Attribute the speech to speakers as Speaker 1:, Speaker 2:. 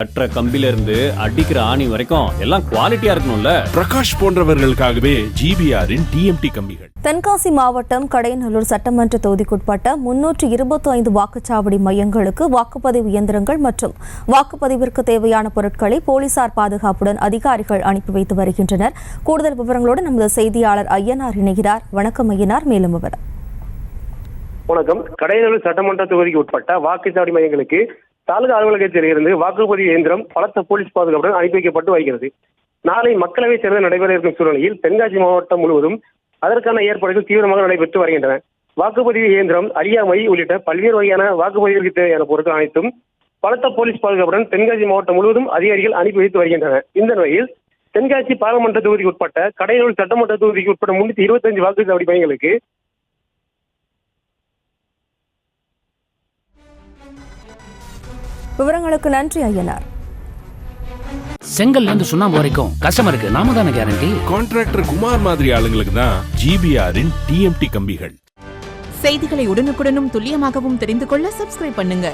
Speaker 1: கட்டுற கம்பில இருந்து அடிக்கிற ஆணி வரைக்கும் எல்லாம் குவாலிட்டியா இருக்கணும்ல.
Speaker 2: பிரகாஷ் போன்றவர்களுக்காகவே ஜிபிஆரின் டிஎம்டி கம்பிகள்.
Speaker 3: தென்காசி மாவட்டம் கடையநல்லூர் சட்டமன்ற தொகுதிக்குட்பட்ட 325 வாக்குச்சாவடி மையங்களுக்கு வாக்குப்பதிவு இயந்திரங்கள் மற்றும் வாக்குப்பதிவிற்கு தேவையான பொருட்களை போலீசார் பாதுகாப்புடன் அதிகாரிகள் அனுப்பி வைத்து வருகின்றனர். கூடுதல் விவரங்களோடு நமது செய்தியாளர் ஐயனார் இணைகிறார். வணக்கம் ஐயனார், மேலும் விவரம்.
Speaker 4: வணக்கம். கடையநல்லூர் சட்டமன்ற தொகுதிக்கு உட்பட்ட வாக்குச்சாவடி மையங்களுக்கு தாலுகா அலுவலகத்தில் இருந்து வாக்குப்பதிவு இயந்திரம் பலத்த போலீஸ் பாதுகாப்புடன் அனுப்பி வைக்கப்பட்டு வருகிறது. நாளை மக்களவை தேர்தல் நடைபெற இருக்கும் சூழ்நிலையில் தென்காசி மாவட்டம் முழுவதும் அதற்கான ஏற்பாடுகள் தீவிரமாக நடைபெற்று வருகின்றன. வாக்குப்பதிவு இயந்திரம், அரியாமை உள்ளிட்ட பல்வேறு வகையான வாக்குப்பதிவிற்கு தேவையான பொருட்கள் அனைத்தும் பலத்த போலீஸ் பாதுகாப்புடன் தென்காசி மாவட்டம் முழுவதும் அதிகாரிகள் அனுப்பி வைத்து வருகின்றனர். இந்த நிலையில் தென்காசி பாராளுமன்ற தொகுதிக்கு உட்பட்ட கடையநல்லூர் சட்டமன்ற தொகுதிக்கு உட்பட்ட 325 வாக்குச்சாவடி மையங்களுக்கு
Speaker 3: விவரங்களுக்கு நன்றி ஐயனார்.
Speaker 5: செங்கல்ல இருந்து சுண்ணாம்பு வரைக்கும் கஸ்டமருக்கு நாம தானே கேரண்டி.
Speaker 2: கான்ட்ராக்டர் குமார் மாதிரி ஆளுங்களுக்கு தான் ஜிபிஆரின் டிஎம்டி கம்பிகள்.
Speaker 6: செய்திகளை உடனுக்குடனும் துல்லியமாகவும் தெரிந்து கொள்ள சப்ஸ்கிரைப் பண்ணுங்க.